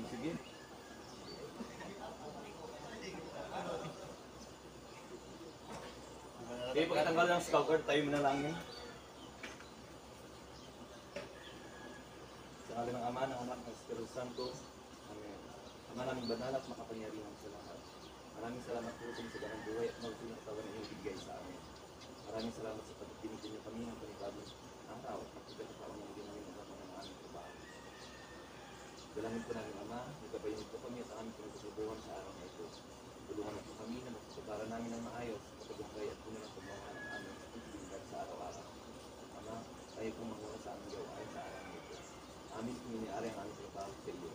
Sige. Okay, pagkatanggal ng skull card, tayo manalangin. Sa ngalan ng Ama, ng Anak, ng Espiritu Santo. Amen. Ama naming banal at makapangyarihan sa lahat. Maraming salamat po sa ganang buhay at magulong katawan na inyong bigay sa amin. Maraming salamat sa pagtitinigin niyo kami ng panibagong araw at pagkakataon na hindi namin nagkakaroon ng aming trabaho. Dalangin po namin, Ama, nagkabayin niyo po kami at aming pinagsusubuhan sa araw na ito. Tulungan na po kami na magkakabara namin ng maayos at pagkakabay at puno ng pagmamahal ng aming pagkakabay sa araw-araw. Ama, tayo po magmula sa aming gawain sa araw na ito. Amin po niniari ang aming trabaho sa iyo.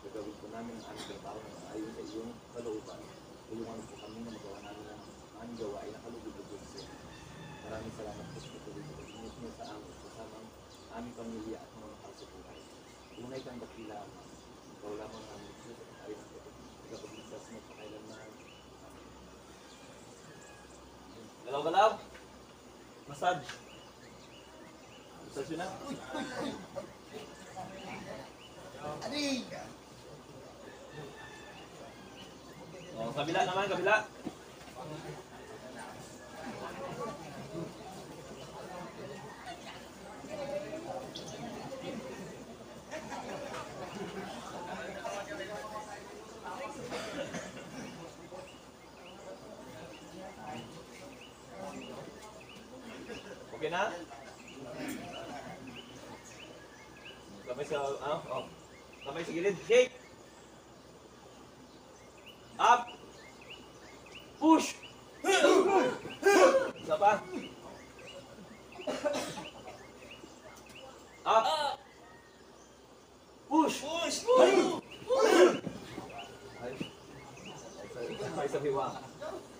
Gagawin po namin ang aming trabaho ng ayon sa iyong kalooban. Tulungan po kami na magawa namin ang aming gawain na kalugod-lugod sa iyo. Maraming salamat po sa patuloy sa pagsunod niyo sa amin, kasamang aming pamilya at mga mahal sa buhay. Tunay kang dakila, ikaw lamang ang aming Diyos at ayon ang tagapagligtas mo pakailanman. Galaw-galaw! Massage! Massage yun na? Aring! O, kabila naman, kabila. Okay na? Kamay sa, kamay sa gilid. Shake! Up! Push! Isa pa. Up! Push! Push! Ay, sabi mo.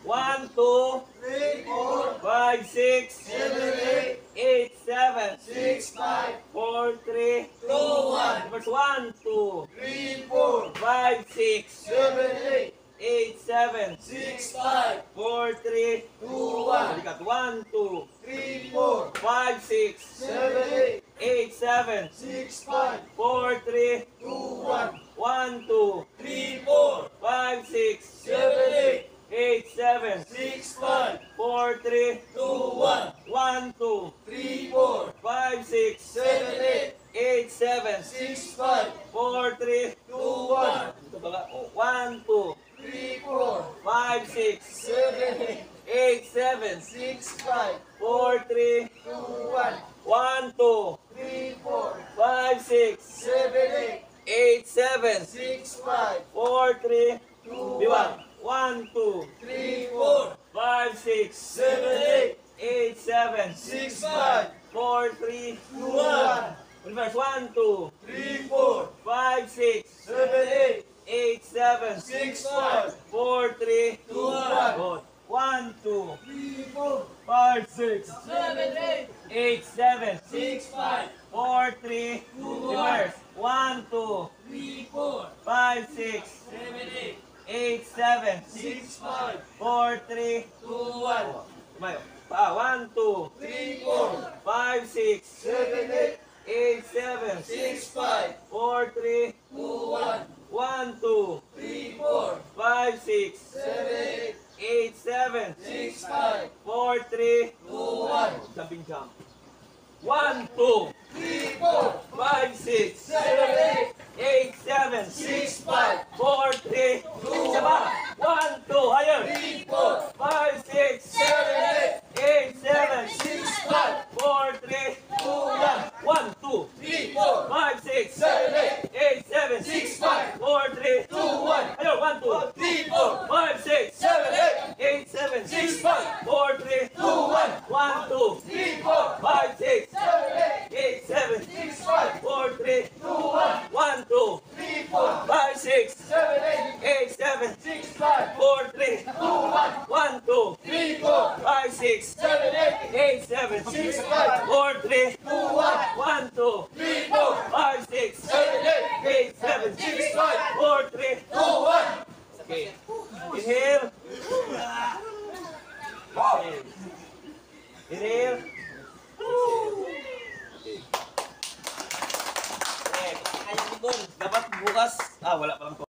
1, 2, 3, 4, 5, 6, 7, 8, 7, 6, 5, 4, 3, 2, 1, Numbers 1, 2, 3, 4, 5, 6, 7, 8, 7, 6, 5, 4, 3, 2, 1, balikat 1, 2, 3, 4, 5, 6, 7, 8, 7, 6, 5, 4, 3, 2, 1, 1, 2, 3, 4, 5, 6, 7, 8, 7, 6, 5, 4, 3, 2, 1, 1, 2, 3, 4, 5, 6, 7, 8, 7, 6, 5, 4, 3, 2, 1, ito ba? 1, 2, 3, 4, 5, 6, 7, 8, 7, 6, 5, 4, 3, 2, 1, 1, 2, 3, 4, 5, 6, 7, 8, 7, 6, 5, 4, 3, 2, Diba? 1, 2, 3, 4, 5, 6, 7, 8, 7, 6, 5, 4, 3, 2, 1, reverse, 1, 2, 3, 4, 5, 6, 7, 8, 7, 6, 5, 4, 3, 2, 1, good. 1, 2, 3, 4, 5, 6, 7, 8, 7, 6, 5, 4, 3, reverse, 1, 2, 3, 4, 5, 6, 7, 8, 7, 6, 5, 4, 3, 2, 1, Tumayo. 1, 2, 3, 4, 5, 6, 7, 8, 7, 6, 5, 4, 3, 2, 1, 1, 2, 3, 4, 5, 6, 7, 8, 7, 6, 5, 4, 3, 2, 1, jumping jump. 1, 2, 3, 4, 5, 6, 7, 8, 7, 6, 5, 4, 3, isa pa. 1, 2, higher. 3, 4, 5, 6, 7, 8, 7, 6, 5, 4, 3, 2, 1, 1, 2, 3, 4, 5, 6, 7, 8, 7, 6, 5, 4, 3, 2, 1, ayun, 1, 2, 3, 4, 5, 6, 7, 8, 7, 6, 5, 4, 3, 2, 1, 1, 2, 3, 4, 5, 6, 7, 8, 7, 6, 5, 4, 3, 2, 1, 1, 2, 3, 4, 5, 6, 7, 8, 7, 6, 5, 4, 3, 2, 1, 1, 2, 3, 4, 5, 6, 7, 8, 7, 6, 5, 4, 3, 2, 1, 1, 2, 3, 4, 5, 6, 7, 8, 7, 6, 5, 4, 3, 2, 1. okay. Inhale. Exhale. Inhale. Okay. Dapat bukas, wala pa lang po.